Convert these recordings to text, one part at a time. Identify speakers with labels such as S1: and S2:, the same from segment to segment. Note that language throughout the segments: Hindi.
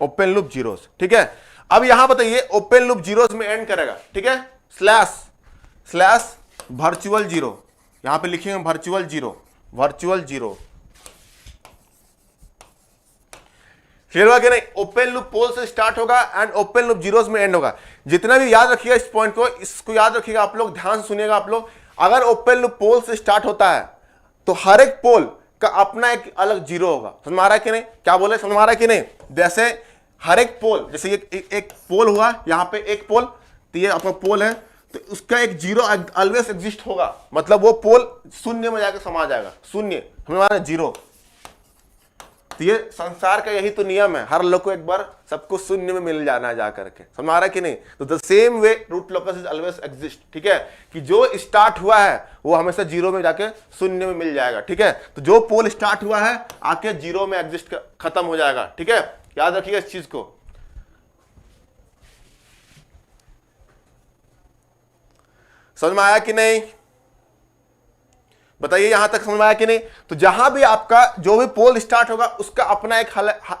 S1: ओपन लूप जीरोस, ठीक है। अब यहां बताइए ओपन लूप जीरोस में एंड करेगा, ठीक है, स्लैश वर्चुअल जीरो, यहां पे लिखेंगे वर्चुअल जीरो, क्लियर हुआ कि नहीं। ओपन लूप पोल से स्टार्ट होगा एंड ओपन लूप जीरोस में एंड होगा। जितना भी याद रखिएगा इस पॉइंट को, इसको याद रखिएगा आप लोग, ध्यान से सुनिएगा आप लोग। अगर ओपन लूप पोल से स्टार्ट होता है तो हर एक पोल का अपना एक अलग जीरो होगा। समझ में आ रहा है कि नहीं, क्या बोले, समझ में आ रहा है कि नहीं। जैसे हर एक पोल, जैसे एक पोल हुआ, यहां पे एक पोल, तो ये आपका पोल है, तो उसका एक जीरो ऑलवेज एग्जिस्ट होगा, मतलब वो पोल शून्य में जाकर समा जाएगा, शून्य, हमें जीरो। तो ये संसार का यही तो नियम है, हर लोग को एक बार सबको शून्य में मिल जाना है जाकर के, समझ आ रहा है कि नहीं। तो the same way root locus is always exist, ठीक है, कि जो स्टार्ट हुआ है वो हमेशा जीरो में जाके शून्य में मिल जाएगा, ठीक है। तो जो पोल स्टार्ट हुआ है आके जीरो में एग्जिस्ट खत्म हो जाएगा, ठीक है, याद रखिएगा इस चीज को। समझ में आया कि नहीं, बताइए यहां तक समझ में आया कि नहीं। तो जहां भी आपका जो भी पोल स्टार्ट होगा उसका अपना एक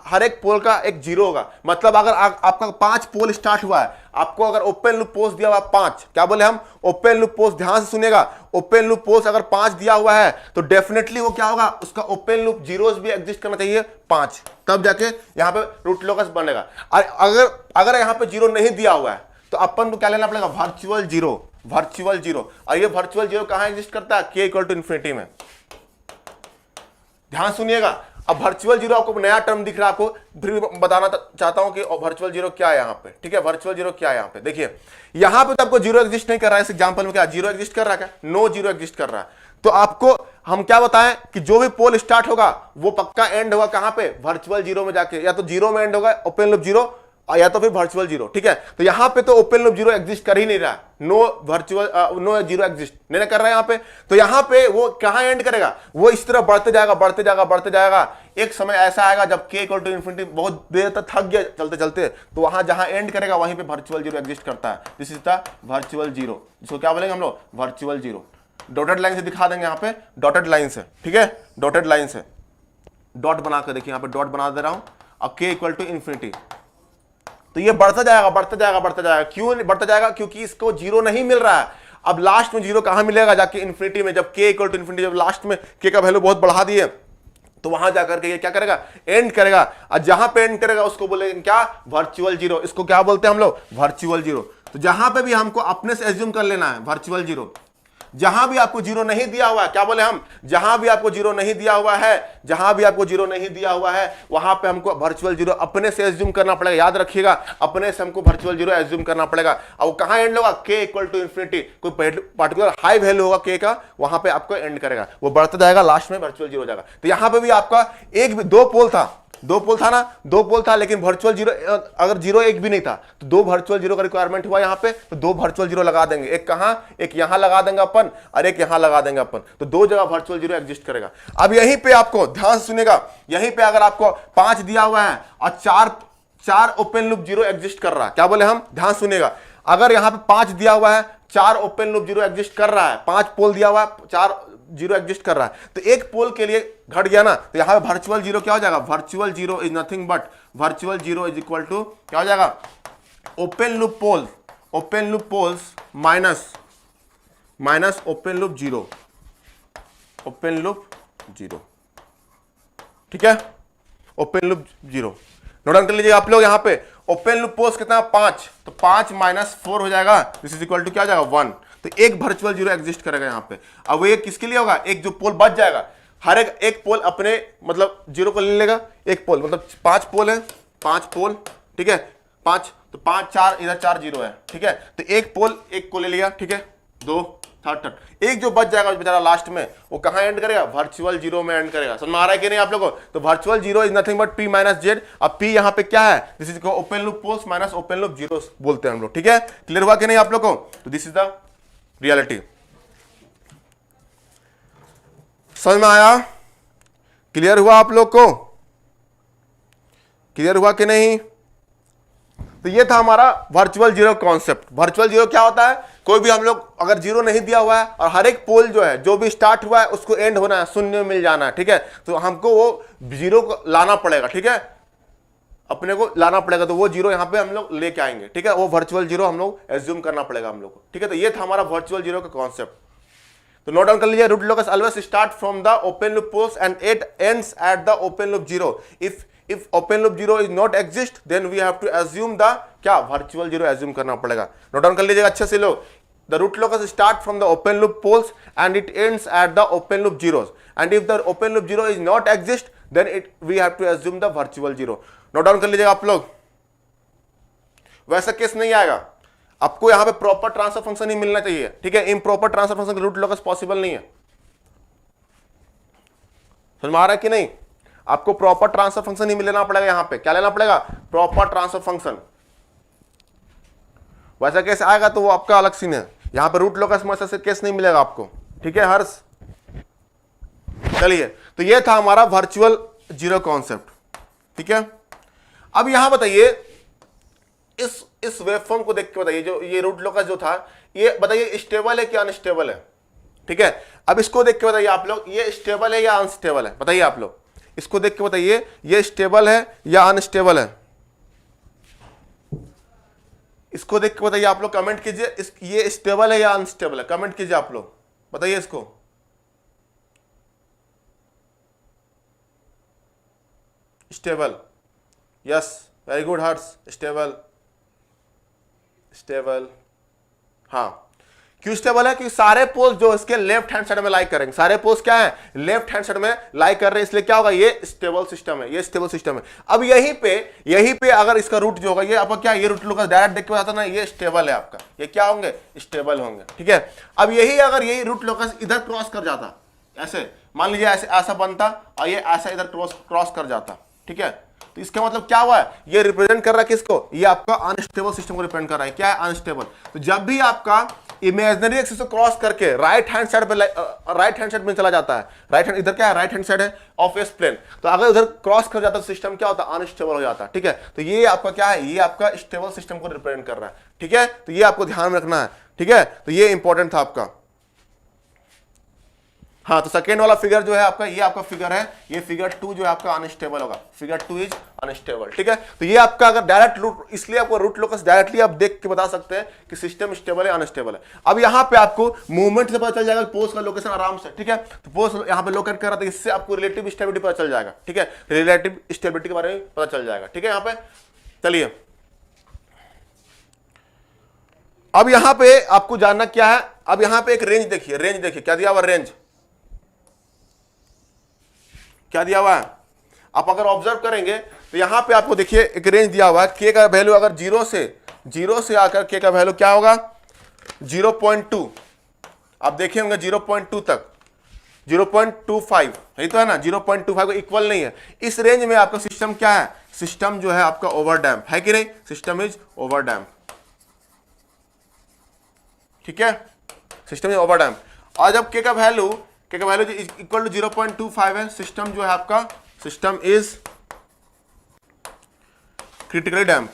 S1: हर एक पोल का एक जीरो होगा। मतलब अगर आपका 5 पोल स्टार्ट हुआ है, आपको अगर ओपन लूप पोल्स दिया हुआ 5, क्या बोले हम, ओपन लूप पोल्स, ध्यान से सुनिएगा, ओपन लूप पोल्स अगर 5 दिया हुआ है तो डेफिनेटली वो क्या होगा, उसका ओपन लूप जीरोस भी एग्जिस्ट करना चाहिए 5, तब जाके यहां पे रूट लोकस बनेगा। अगर यहां पे जीरो नहीं दिया हुआ है तो अपन को क्या लेना पड़ेगा, वर्चुअल जीरो। और ये वर्चुअल जीरो कहां एग्जिस्ट करता है, k इक्वल टू इन्फिनिटी में। ध्यान सुनिएगा, अब वर्चुअल जीरो आपको नया टर्म दिख रहा है, आपको फिर बताना चाहता हूं कि वर्चुअल जीरो क्या है यहां पे, ठीक है। वर्चुअल जीरो क्या है यहां पे, देखिए यहां पे तो आपको जीरो एग्जिस्ट नहीं कर रहा है। इस एग्जांपल में क्या जीरो एग्जिस्ट कर रहा है, क्या नो जीरो एग्जिस्ट कर रहा है। तो आपको हम क्या बताएं कि जो भी पोल स्टार्ट होगा वो पक्का एंड होगा कहां पे, वर्चुअल जीरो में जाके, या तो जीरो में एंड होगा ओपन लूप जीरो, या तो फिर वर्चुअल जीरो, ठीक है। तो यहां पे तो ओपन लूप जीरो एग्जिस्ट कर ही नहीं रहा, नो जीरो एग्जिस्ट नहीं कर रहा है यहां पे। तो यहां पे वो कहां एंड करेगा, वो इस तरह बढ़ते जाएगा। एक समय ऐसा आएगा जब k इक्वल टू इन्फिनिटी, बहुत देर तक थक गया चलते चलते, तो वहां जहां एंड करेगा वहीं पे वर्चुअल जीरो एग्जिस्ट करता है। This is the virtual zero, जिसको क्या बोलेंगे हम लोग, वर्चुअल जीरो। डॉटेड लाइन से दिखा देंगे, यहां पे डॉटेड लाइन से, ठीक है, डॉटेड लाइन से डॉट बनाकर देखिए, यहां पे डॉट बना दे रहा हूं। अब k इक्वल टू इन्फिनिटी, तो ये बढ़ता जाएगा। क्यों बढ़ता जाएगा, क्योंकि इसको जीरो नहीं मिल रहा है। अब लास्ट में जीरो कहां मिलेगा, जाके इन्फिनिटी में, जब k इक्वल टू इन्फिनिटी, जब लास्ट में k का वैल्यू बहुत बढ़ा दिए तो वहां जाकर के ये क्या करेगा, एंड करेगा। और जहां पे एंड करेगा उसको बोलेंगे क्या, वर्चुअल जीरो। इसको क्या बोलते हैं हम लोग, वर्चुअल जीरो। तो जहां पे भी हमको अपने से एज्यूम कर लेना है वर्चुअल जीरो, जहां भी आपको जीरो नहीं दिया हुआ है, क्या बोले हम, जहां भी आपको जीरो नहीं दिया हुआ है, वहां पे हमको वर्चुअल जीरो अपने से एज्यूम करना पड़ेगा। याद रखिएगा, अपने से हमको वर्चुअल जीरो एज्यूम करना पड़ेगा। और वो कहां एंड होगा, k इक्वल टू इन्फिनिटी, कोई पर्टिकुलर हाई वैल्यू होगा k का, वहां पे आपको एंड करेगा, वो बढ़ता जाएगा, लास्ट में वर्चुअल जीरो हो जाएगा। तो यहां पे भी आपका दो पोल था, लेकिन वर्चुअल जीरो, अगर जीरो एक भी नहीं था तो 2 वर्चुअल जीरो का रिक्वायरमेंट हुआ यहां पे, तो 2 वर्चुअल जीरो लगा देंगे। एक कहां, एक यहां लगा देंगे अपन, और एक यहां लगा देंगे अपन, तो 2 जगह वर्चुअल जीरो एग्जिस्ट करेगा। अब यहीं पे आपको ध्यान सुनेगा, यहीं पे अगर आपको 5 दिया हुआ है और 4 ओपन लूप जीरो एग्जिस्ट कर रहा है, क्या बोले हम, ध्यान सुनेगा, अगर यहां पे 5 दिया हुआ है, 4 ओपन लूप जीरो एग्जिस्ट कर रहा है, 5 पोल दिया हुआ है, 4 जीरो एग्जिस्ट कर रहा है, तो एक पोल के लिए घट गया ना, तो यहां पे वर्चुअल जीरो क्या हो जाएगा, virtual zero is nothing but, virtual zero is equal to क्या हो जाएगा, open loop poles minus open loop zero, ठीक है, open loop zero. Note down कर लीजिएगा आप लोग, यहां पे ओपन लूप पोल्स कितना, 5, तो 5 माइनस 4 हो जाएगा, दिस इज इक्वल टू क्या हो जाएगा, 1। तो एक वर्चुअल जीरो एग्जिस्ट करेगा यहां पे। अब वो एक किसके लिए होगा, एक जो पोल बच जाएगा, हर एक पोल अपने मतलब जीरो को ले लेगा, एक पोल मतलब 5 पोल है, 5 पोल, ठीक है, 5, तो 5 4 इधर 4 जीरो है, ठीक है, तो एक पोल एक को ले लिया, ठीक है, 2 थर्ड, एक जो बच जाएगा बेचारा लास्ट में, वो कहां एंड करेगा, वर्चुअल जीरो में एंड करेगा। समझ में आ रहा है कि नहीं आप लोगों को, तो virtual zero is nothing but p minus Z. अब p यहां पे क्या है, this is open loop poles minus open loop zero बोलते हैं हम लोग, ठीक है, क्लियर हुआ कि नहीं आप लोग को, तो दिस इज द रियलिटी। समझ में आया, क्लियर हुआ आप लोग को, क्लियर हुआ कि नहीं। तो ये था हमारा virtual zero concept. Virtual zero क्या होता है, कोई भी हम लोग अगर जीरो नहीं दिया हुआ है और हर एक पोल जो है, जो भी स्टार्ट हुआ है उसको एंड होना है, शून्य मिल जाना है, ठीक है, तो हमको वो जीरो को लाना पड़ेगा, ठीक है। अपने को लाना पड़ेगा, तो वो जीरो यहाँ पे हम लोग लेके आएंगे, ठीक है, वो वर्चुअल जीरो हम लोग एज्यूम करना पड़ेगा हम लोग को, ठीक है। तो ये था हमारा वर्चुअल जीरो का कॉन्सेप्ट। तो नोट डाउन कर लीजिए, root locus always start from the open loop poles and it ends at the open loop zero. If open loop zero is not exist then we have to assume the क्या वर्चुअल जीरो एज्यूम करना पड़ेगा। नोट डाउन कर लीजिएगा अच्छे से लोग। The root locus start from the open loop poles and it ends at the open loop zeros. And if the open loop zero is not exist, then we have to assume the virtual zero. Note down कर लीजिएगा आप लोग। वैसा केस नहीं आएगा, आपको यहाँ पे प्रॉपर ट्रांसफर फंक्शन ही मिलना चाहिए, ठीक है। Improper transfer function root locus possible नहीं है, समझ में आ रहा है कि नहीं? आपको प्रॉपर ट्रांसफर फंक्शन ही मिलना पड़ेगा, यहाँ पे क्या लेना पड़ेगा? Proper transfer function. वैसा केस आएगा तो वो आपका अलग सीन है, यहां पे रूट लोकस में ऐसा केस नहीं मिलेगा आपको, ठीक है हर्ष। चलिए, तो ये था हमारा वर्चुअल जीरो कॉन्सेप्ट, ठीक है। अब यहां बताइए, इस वेवफॉर्म को देख के बताइए, जो ये रूट लोकस जो था, ये बताइए स्टेबल है कि अनस्टेबल है, ठीक है। अब इसको देख के बताइए आप लोग, ये स्टेबल है या अनस्टेबल है, बताइए आप लोग। इसको देख के बताइए, ये स्टेबल है या अनस्टेबल है। इसको देख के बताइए आप लोग, कमेंट कीजिए, ये स्टेबल है या अनस्टेबल है, कमेंट कीजिए आप लोग, बताइए इसको। स्टेबल, यस, वेरी गुड हर्ष, स्टेबल, स्टेबल, हाँ। क्यों स्टेबल है? क्योंकि सारे पोल्स जो इसके लेफ्ट हैंड साइड में लाई करेंगे, सारे पोल्स क्या है? लेफ्ट हैंड साइड में लाई कर रहे हैं, इसलिए क्या होगा? ये स्टेबल सिस्टम है, ये स्टेबल सिस्टम है। अब यहीं पे अगर इसका रूट जो होगा, ये आपका क्या, ये रूट लोकस डायरेक्ट देख के बताता ना, ये स्टेबल है आपका, ये क्या होंगे? स्टेबल होंगे, ठीक है। अब यही अगर यही रूट लोकस इधर क्रॉस कर जाता, ऐसे मान लीजिए, ऐसा बनता और ये ऐसा इधर क्रॉस कर जाता, ठीक है, तो इसका मतलब क्या हुआ है? ये रिप्रेजेंट कर रहा है किसको? ये आपका अनस्टेबल सिस्टम को रिप्रेजेंट कर रहा है। क्या है? अनस्टेबल। तो जब भी आपका इमेजिनरी एक्सिस को क्रॉस करके राइट हैंड साइड में चला जाता है, राइट हैंड इधर क्या है? राइट हैंड साइड है ऑफ एस प्लेन, तो अगर उधर क्रॉस कर जाता है सिस्टम क्या होता है? अनस्टेबल हो जाता है, ठीक है। तो ये आपका क्या है? ये आपका स्टेबल सिस्टम को रिप्रेजेंट कर रहा है, ठीक है। तो ये आपको ध्यान में रखना है, ठीक है। तो ये इंपॉर्टेंट था आपका। हाँ, तो सेकेंड वाला फिगर जो है आपका, ये आपका फिगर है, ये फिगर 2 जो है आपका अनस्टेबल होगा, फिगर 2 इज अनस्टेबल, ठीक है। तो ये आपका अगर डायरेक्ट रूट, इसलिए आपको रूट लोकस डायरेक्टली आप देख के बता सकते हैं कि सिस्टम स्टेबल है अनस्टेबल है। अब यहाँ पे आपको मूवमेंट से पता चल जाएगा पोल्स का लोकेशन आराम से, ठीक है। तो पोल्स यहाँ पे लोकेट कर रहा था, इससे आपको रिलेटिव स्टेबिलिटी पता चल जाएगा, ठीक है। रिलेटिव स्टेबिलिटी के बारे में पता चल जाएगा, ठीक है। यहाँ पे चलिए, अब यहाँ पे आपको जानना क्या है? अब यहाँ पे एक रेंज देखिए, रेंज देखिए क्या दिया हुआ, रेंज क्या दिया हुआ है? आप अगर ऑब्जर्व करेंगे तो यहां पे आपको देखिए एक रेंज दिया हुआ है। के का वैल्यू अगर जीरो से आकर के का वैल्यू क्या होगा? 0.2। आप देखे होंगे 0.2 तक, 0.25, यही तो है ना। 0.25 को इक्वल नहीं है। इस रेंज में आपका सिस्टम क्या है? सिस्टम जो है आपका ओवरडैम्प है कि नहीं? सिस्टम इज ओवरडैम्प, ठीक है। System is overdamp. और जब के का वैल्यू इक्वल टू 0.25 है, सिस्टम जो है आपका, system is critically damp.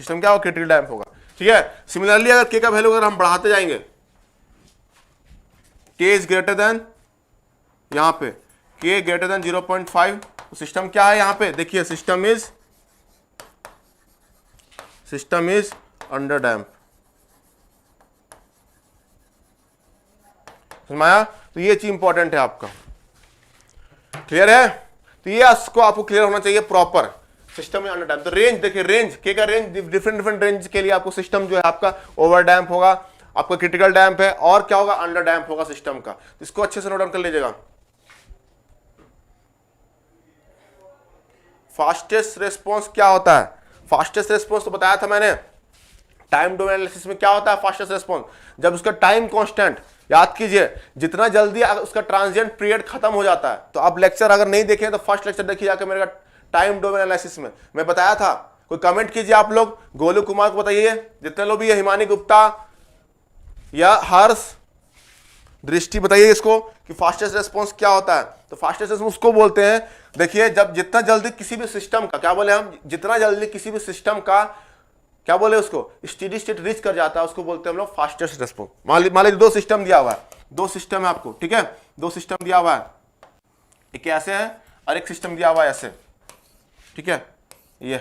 S1: System क्या होगा? क्रिटिकली डैम्प होगा, ठीक है। सिमिलरली अगर के का वैल्यू अगर हम बढ़ाते जाएंगे, के इज ग्रेटर देन, यहां पे के ग्रेटर देन 0.5, तो सिस्टम क्या है? यहां पे देखिए, सिस्टम इज अंडर डैम्प। समझाया? तो ये चीज इंपॉर्टेंट है आपका, क्लियर है? तो ये आपको क्लियर होना चाहिए प्रॉपर। सिस्टम में अंडर डैम्प, तो रेंज देखिए, रेंज के का रेंज डिफरेंट रेंज के लिए आपको सिस्टम जो है आपका ओवर डैम्प होगा, आपका क्रिटिकल डैम्प है, और क्या होगा? अंडर डैम्प होगा सिस्टम का। इसको अच्छे से नोट डाउन कर लीजिएगा। फास्टेस्ट रेस्पॉन्स क्या होता है? फास्टेस्ट रेस्पॉन्स तो बताया था मैंने, टाइम डोमेन एनालिसिस में क्या होता है फास्टेस्ट रेस्पॉन्स? जब उसका टाइम कांस्टेंट, याद कीजिए, जितना जल्दी उसका ट्रांजिएंट पीरियड खत्म हो जाता है। तो आप लेक्चर अगर नहीं देखें तो फर्स्ट लेक्चर देखिए जाकर मेरे टाइम डोमेन एनालिसिस में मैं बताया था। कोई कमेंट कीजिए आप लोग, गोलू कुमार को बताइए, जितने लोग भी है, हिमानी गुप्ता या हर्ष, दृष्टि, बताइए इसको कि फास्टेस्ट रेस्पॉन्स क्या होता है। तो फास्टेस्ट रेस्पॉन्स उसको बोलते हैं, देखिए, जब जितना जल्दी किसी भी सिस्टम का, क्या बोले हम, जितना जल्दी किसी भी सिस्टम का, क्या बोले उसको, स्टेडी स्टेट रीच कर जाता है, उसको बोलते हैं हम लोग फास्टेस्ट रेस्पॉन्स। मान लीजिए 2 सिस्टम दिया हुआ है, 2 सिस्टम है आपको, ठीक है, 2 सिस्टम दिया हुआ है, एक ऐसे है और एक सिस्टम दिया हुआ है ऐसे, ठीक है, ये,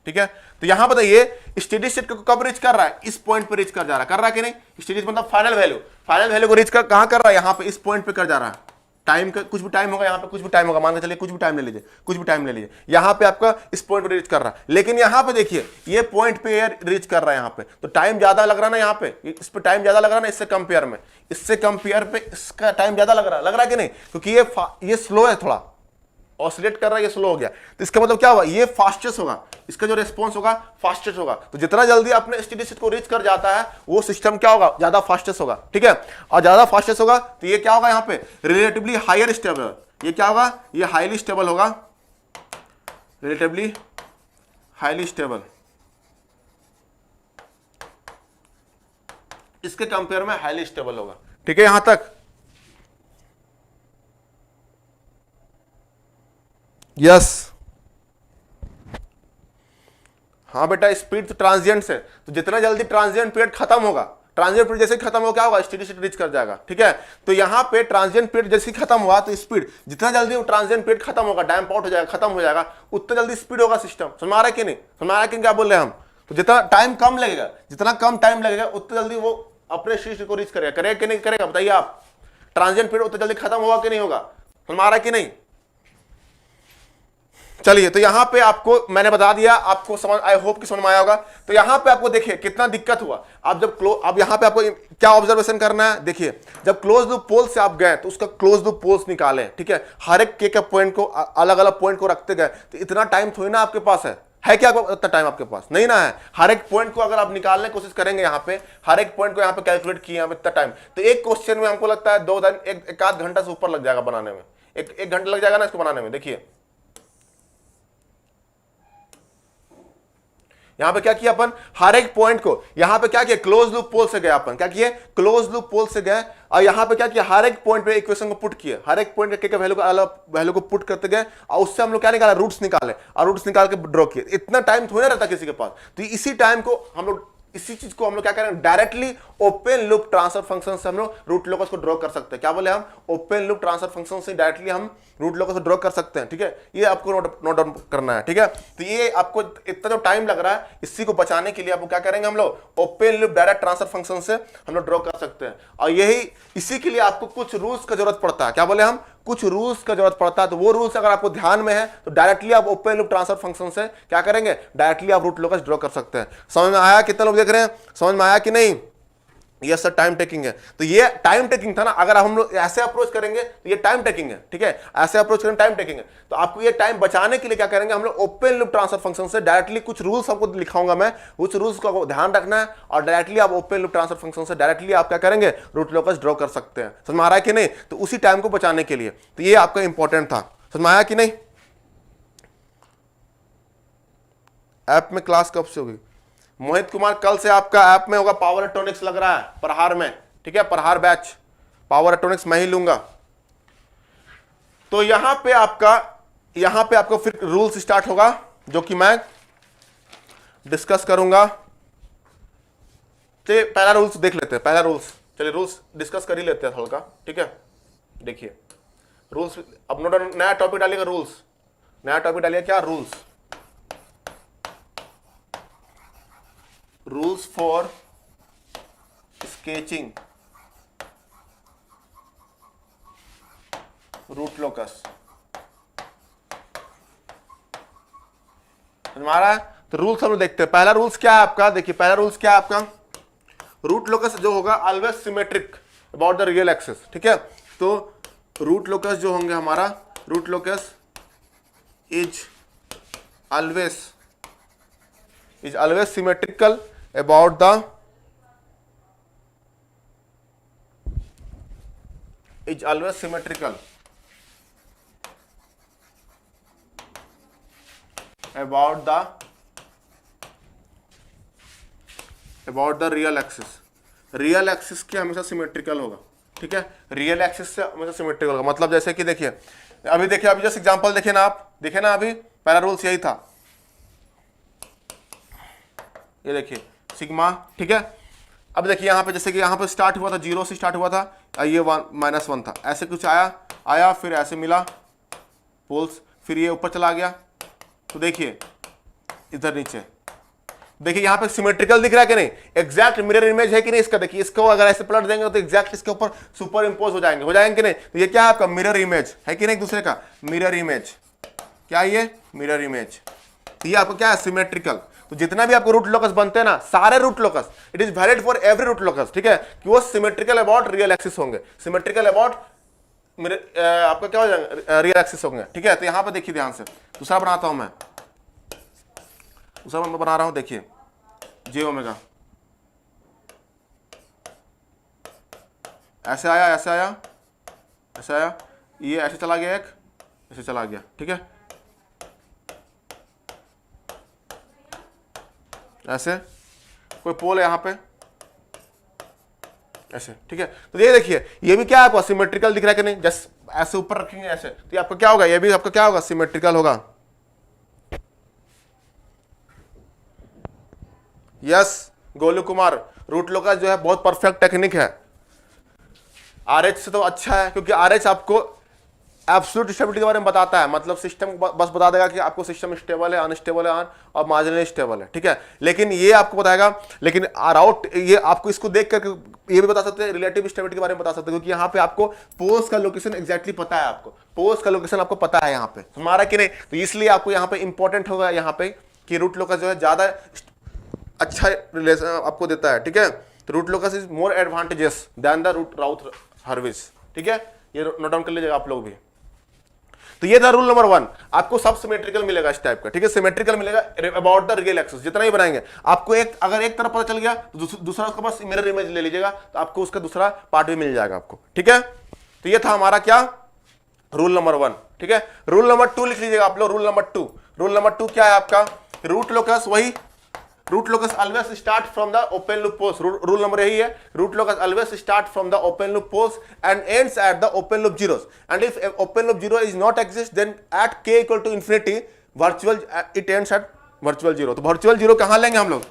S1: ठीक है। तो यहां बताइए स्टेडी स्टेट को कब रीच कर रहा है, इस पॉइंट पे रीच कर जा रहा है, कर रहा है कि नहीं, स्टेडी मतलब फाइनल वैल्यू को रीच कर कहां कर रहा है, यहां पे इस पॉइंट पे कर जा रहा है। टाइम का कुछ भी टाइम होगा, यहां पे कुछ भी टाइम होगा, मान के चलिए कुछ भी टाइम ले लीजिए, कुछ भी टाइम ले लीजिए, यहां पे आपका इस पॉइंट पे रीच कर रहा है। लेकिन यहां पे देखिए ये पॉइंट पे रीच कर रहा है, यहां पे तो टाइम ज्यादा लग रहा है ना, यहां पे इस पे टाइम ज्यादा लग रहा है ना, इससे कंपेयर में, इससे कंपेयर पे इसका टाइम ज्यादा लग रहा है कि नहीं, क्योंकि ये स्लो है, थोड़ा ऑसिलेट कर रहा है, ये स्लो हो गया। तो इसका मतलब क्या होगा, ये फास्टेस्ट होगा, इसका जो रिस्पॉन्स होगा फास्टेस्ट होगा। तो जितना जल्दी अपने स्टेडी स्टेट को रीच कर जाता है वो सिस्टम क्या होगा, ज्यादा फास्टेस्ट होगा, ठीक है। और ज्यादा फास्टेस्ट होगा तो ये क्या होगा, यहां पे रिलेटिवली हायर स्टेबल, ये क्या होगा, ये हाईली स्टेबल होगा, रिलेटिवली हाईली स्टेबल, इसके कंपेयर में हाईली स्टेबल होगा, ठीक है। यहां तक यस, हाँ बेटा, स्पीड तो ट्रांजिएंट है, तो जितना जल्दी ट्रांजिएंट पीरियड खत्म होगा, ट्रांजिएंट पीरियड जैसे खत्म हो क्या होगा, स्टेडी स्टेट रीच कर जाएगा, ठीक है। तो यहां पे ट्रांजिएंट पीरियड जैसे खत्म हुआ तो स्पीड, जितना जल्दी वो ट्रांजिएंट पीरियड खत्म होगा, डैम्प आउट हो जाएगा, खत्म हो जाएगा, उतना जल्दी स्पीड होगा सिस्टम। समझ आ रहा है कि नहीं, समझ आ रहा है कि क्या बोल रहे हैं हम। तो जितना टाइम कम लगेगा, जितना कम टाइम लगेगा उतना जल्दी वो अपने स्टेडी स्टेट को रीच करेगा, करेगा कि नहीं करेगा, बताइए आप। ट्रांजिएंट पीरियड उतना जल्दी खत्म होगा कि नहीं होगा, समझ आ रहा है कि नहीं। चलिए, तो यहां पे आपको मैंने बता दिया, आपको समझ, आई होप कि समझ में आया होगा। तो यहां पे आपको देखिए कितना दिक्कत हुआ। आप जब अब यहां पे आपको क्या ऑब्जर्वेशन करना है, देखिए जब क्लोज लूप पोल से आप गए तो उसका क्लोज लूप पोल्स निकाले, ठीक है, हर एक के पॉइंट को अलग अलग पॉइंट को रखते गए, तो इतना टाइम थोड़ी ना आपके पास है क्या इतना टाइम आपके पास नहीं ना है। हर एक पॉइंट को अगर आप निकालने की कोशिश करेंगे, यहाँ पे हर एक पॉइंट को यहाँ पे कैलकुलेट किए इतना टाइम, तो एक क्वेश्चन में हमको लगता है 2 दिन, एक आध घंटा से ऊपर लग जाएगा बनाने में, एक घंटा लग जाएगा ना इसको बनाने में। देखिए यहां पे क्या किया अपन, हर एक पॉइंट को यहां पे क्या किया, क्लोज लूप पोल से गए अपन, क्या किए, क्लोज लूप पोल से गए, और यहां पे क्या किया, हर एक पॉइंट पे इक्वेशन को पुट किए, हर एक पॉइंट के वैल्यू को अलग वैल्यू को पुट करते गए, और उससे हम लोग क्या निकाला, रूट्स निकाले, और रूट्स निकाल के ड्रॉ किए। इतना टाइम थोड़ा रहता किसी के पास, तो इसी टाइम को हम लोग, इसी चीज को हम लोग क्या करें, directly open loop transfer function से हम लोग रूट लोकस को ड्रॉ कर सकते हैं। क्या बोले हम, ओपन लूप ट्रांसफर फंक्शन से डायरेक्टली हम रूट लोकस को ड्रॉ कर सकते हैं, ठीक है। ये आपको नोट डाउन करना है, ठीक है। तो ये आपको इतना जो टाइम लग रहा है, इसी को बचाने के लिए आपको क्या करेंगे, हम लोग open loop direct transfer function से हम लोग ड्रॉ कर सकते हैं। और यही इसी के लिए आपको कुछ रूल्स का जरूरत पड़ता है। क्या बोले हम, कुछ रूल्स का जरूरत पड़ता है। तो वो रूल्स अगर आपको ध्यान में है तो डायरेक्टली आप ओपन लूप ट्रांसफर फंक्शन से क्या करेंगे, डायरेक्टली आप रूट लोकस ड्रॉ कर सकते हैं। समझ में आया, कितने लोग देख रहे हैं, समझ में आया कि नहीं। ये सर टाइम टेकिंग है, तो ये टाइम टेकिंग था ना, अगर हम लोग ऐसे अप्रोच करेंगे तो ये टाइम टेकिंग है, ठीक है, ऐसे अप्रोच करेंगे टाइम टेकिंग है। तो आपको ये टाइम बचाने के लिए क्या करेंगे, हम लोग ओपन लूप ट्रांसफर फंक्शन से डायरेक्टली कुछ रूल्स आपको लिखाऊंगा मैं, उस रूल्स को आपको ध्यान रखना है, और डायरेक्टली आप ओपन लूप ट्रांसफर फंक्शन से डायरेक्टली आप क्या करेंगे, रूट लोकस ड्रॉ कर सकते हैं। समझ में आ रहा है कि नहीं। तो उसी टाइम को बचाने के लिए तो ये आपका इंपॉर्टेंट था। समझ में आया कि नहीं। ऐप में क्लास कब से होगी, मोहित कुमार, कल से आपका ऐप में होगा पावर इलेक्ट्रॉनिक्स लग रहा है प्रहार में, ठीक है, प्रहार बैच पावर इलेक्ट्रॉनिक्स मैं ही लूंगा। तो यहां पे आपका फिर रूल्स स्टार्ट होगा जो कि मैं डिस्कस करूंगा। चलिए पहला रूल्स देख लेते हैं, पहला रूल्स, चलिए रूल्स डिस्कस कर ही लेते हैं हल्का, ठीक है। देखिए रूल्स, अब नया टॉपिक डालिएगा, रूल्स, नया टॉपिक डालिए, क्या rules, rules for sketching root locus. हमारा तो रूल्स हम लोग देखते हैं। पहला रूल्स क्या है आपका, देखिए पहला रूल्स क्या है आपका, रूट लोकस जो होगा always symmetric about the real axis, ठीक है। तो रूट लोकस जो होंगे हमारा, root locus is always symmetrical about the is always symmetrical about the real axis। Real axis के हमेशा सिमेट्रिकल होगा, ठीक है, रियल एक्सिस से हमेशा सिमेट्रिकल होगा। मतलब जैसे कि देखिए अभी जैसे एग्जांपल देखिए ना, आप देखे ना, अभी पहला रूल्स यही था, ये देखिए सिग्मा, ठीक है। अब देखिए यहाँ पे जैसे कि यहाँ पे स्टार्ट हुआ था 0 से स्टार्ट हुआ था, ये 1 -1 था, ऐसे कुछ आया, आया, फिर ऐसे मिला पोल्स, फिर ये ऊपर चला गया। तो देखिए इधर नीचे, देखिए यहां पे सिमेट्रिकल दिख रहा है कि नहीं, एग्जैक्ट मिरर इमेज है कि नहीं इसका। देखिए इसको अगर ऐसे पलट देंगे तो एग्जैक्ट इसके ऊपर सुपर इंपोज हो जाएंगे कि नहीं। तो ये क्या है आपका मिरर इमेज है कि नहीं, एक दूसरे का मिरर इमेज। क्या ये मिरर इमेज, तो ये आपको क्या है सिमेट्रिकल। तो जितना भी आपको रूट लोकस बनते हैं ना, सारे root locus, it is valid for every root locus, ठीक है, कि वो सिमेट्रिकल अबाउट रियल एक्सिस होंगे, सिमेट्रिकल अबाउट आपका क्या हो जाएगा रियल एक्सिस होंगे, ठीक है। तो यहां पे देखिए ध्यान से, दूसरा बनाता हूं मैं, दूसरा मैं बना रहा हूं, देखिए जे ओमेगा ऐसे आया, ऐसे आया, ऐसे आया, ये ऐसे चला गया, एक ऐसे चला गया, ठीक है, ऐसे कोई पोल है यहां पे ऐसे, ठीक है। तो ये देखिए ये भी क्या है आपको सिमेट्रिकल दिख रहा है कि नहीं, जस्ट ऐसे ऊपर रखेंगे ऐसे, तो ये आपका क्या होगा, ये भी आपका क्या होगा सिमेट्रिकल होगा। Yes Golu Kumar, root locus जो है बहुत परफेक्ट टेक्निक है, आरएच से तो अच्छा है, क्योंकि आरएच आपको एब्सोल्यूट स्टेबिलिटी के बारे में बताता है, मतलब सिस्टम बस बता देगा कि आपको सिस्टम स्टेबल है, अनस्टेबल है और मार्जिनली स्टेबल है, ठीक है। लेकिन ये आपको बताएगा, लेकिन राउट ये आपको इसको देख कर ये भी बता सकते हैं, रिलेटिव स्टेबिलिटी के बारे में बता सकते हैं, क्योंकि यहाँ पे आपको पोल्स का लोकेशन एग्जैक्टली पता है, आपको पोल्स का लोकेशन आपको पता है यहाँ पे, हमारा कि नहीं। तो इसलिए आपको यहाँ पे इंपॉर्टेंट होगा यहाँ पे कि रूट लोकस जो है ज्यादा अच्छा रिलेशन आपको देता है, ठीक है। तो root locus is more advantages than the root Routh Hurwitz, ठीक है, ये नोट डाउन कर लीजिएगा आप लोग भी। तो ये था रूल नंबर 1, आपको सब सिमेट्रिकल मिलेगा इस टाइप का, ठीक है, सिमेट्रिकल मिलेगा अबाउट द रियल एक्सिस, जितना ही बनाएंगे आपको एक, अगर एक तरफ पता चल गया तो दूसरा उसका बस मिरर इमेज ले लीजिएगा, तो आपको उसका दूसरा पार्ट भी मिल जाएगा आपको, ठीक है। तो ये था हमारा क्या रूल नंबर 1, ठीक है। रूल नंबर 2 लिख लीजिएगा आप लोग, रूल नंबर 2, रूल नंबर 2 क्या है आपका, रूट लोकस, वही root locus always start from the open loop poles, rule number यही है, root locus always start from the open loop poles and ends at the open loop zeros, and if open loop zero is not exist then at k equal to infinity virtual it ends at virtual zero. तो वर्चुअल जीरो कहां लेंगे हम लोग,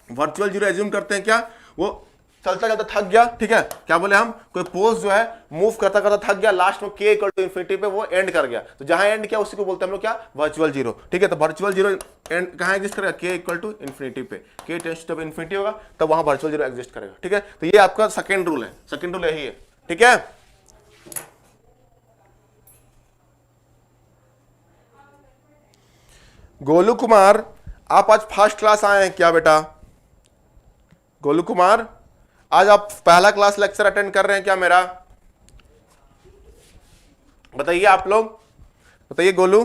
S1: वर्चुअल जीरो एज्यूम करते हैं क्या, वो चलता चलता थक गया, ठीक है, क्या बोले हम, कोई पोल्स जो है मूव करता करता थक गया, लास्ट में k इक्वल टू इंफिनिटी पे वो एंड कर गया, तो जहां एंड किया उसी को बोलते हैं हम लोग क्या, वर्चुअल जीरो, ठीक है। तो वर्चुअल जीरो एंड कहां एग्जिस्ट करेगा, k इक्वल टू इंफिनिटी पे, k टेंड्स टू इंफिनिटी होगा तब वहां वर्चुअल जीरो एग्जिस्ट करेगा, ठीक है। तो ये आपका सेकंड रूल है, सेकंड रूल यही है, ठीक है। गोलू कुमार आप आज फर्स्ट क्लास आए हैं क्या बेटा, गोलू कुमार आज आप पहला क्लास लेक्चर अटेंड कर रहे हैं क्या मेरा, बताइए आप लोग, बताइए गोलू।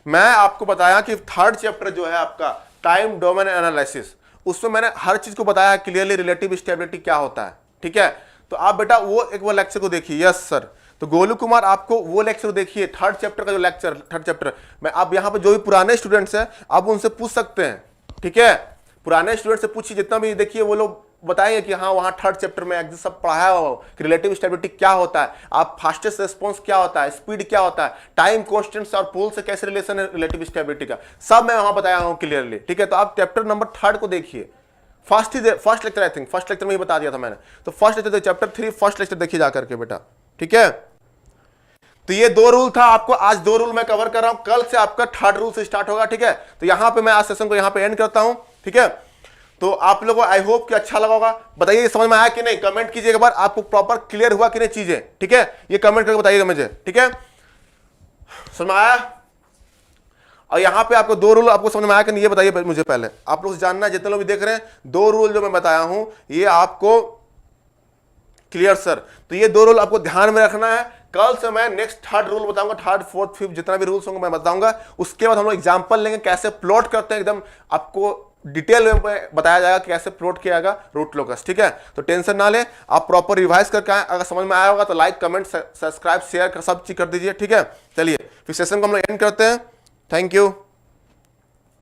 S1: मैं आपको बताया कि थर्ड चैप्टर जो है आपका टाइम डोमेन एनालिसिस, उसमें मैंने हर चीज को बताया क्लियरली, रिलेटिव स्टेबिलिटी क्या होता है, ठीक है। तो आप बेटा वो लेक्चर को देखिए, यस सर। तो गोलू कुमार आपको वो लेक्चर देखिए, थर्ड चैप्टर का जो लेक्चर, थर्ड चैप्टर में आप यहाँ पे जो भी पुराने स्टूडेंट्स हैं आप उनसे पूछ सकते हैं, ठीक है, पुराने स्टूडेंट से पूछिए, जितना भी देखिए वो लोग बताएंगे कि हाँ वहां थर्ड चैप्टर में एग्जिस्ट सब पढ़ाया हो कि रिलेटिव स्टेबिलिटी क्या होता है, आप फास्टेस्ट रिस्पांस क्या होता है, स्पीड क्या होता है, टाइम कांस्टेंट्स और पोल से कैसे रिलेशन है रिलेटिव स्टेबिलिटी का, सब मैं वहां बताया हूं क्लियरली, ठीक है। तो आप चैप्टर नंबर 3 को देखिए, first lecture, I think first lecture में ही बता दिया था मैंने, तो first lecture chapter 3 first lecture देखिए जाकर के बेटा, ठीक है। तो ये 2 रूल था, आपको आज 2 रूल मैं कवर कर रहा हूं, कल से आपका थर्ड रूल से स्टार्ट होगा, ठीक है। तो यहां पे मैं आज सेशन को यहां पे एंड करता हूं, ठीक है। तो आप लोगों को आई होप कि अच्छा लगा होगा, बताइए समझ में आया कि नहीं, कमेंट कीजिएगा एक बार, आपको प्रॉपर क्लियर हुआ कि नहीं चीजें, ठीक है, ये कमेंट करके बताइएगा मुझे, ठीक है, समझ में आया। और यहां पे आपको 2 रूल आपको समझ में आया कि नहीं, ये बताइए मुझे पहले, आप लोग जानना है, जितने लोग भी देख रहे हैं, 2 रूल जो मैं बताया हूं ये आपको क्लियर सर। तो ये 2 रूल आपको ध्यान में रखना है, कल से मैं नेक्स्ट थर्ड रूल बताऊंगा, थर्ड फोर्थ फिफ्थ जितना भी रूल्स होंगे मैं बताऊंगा, उसके बाद हम लोग एग्जांपल लेंगे कैसे प्लॉट करते हैं, एकदम आपको डिटेल में बताया जाएगा कैसे प्लॉट किया जाएगा रूट लोकस, ठीक है। तो टेंशन ना ले, आप प्रॉपर रिवाइज करके आए, अगर समझ में आया होगा तो लाइक कमेंट सब्सक्राइब शेयर सब चीज कर दीजिए, ठीक है। चलिए फिर सेशन को हम लोग एंड करते हैं, थैंक यू।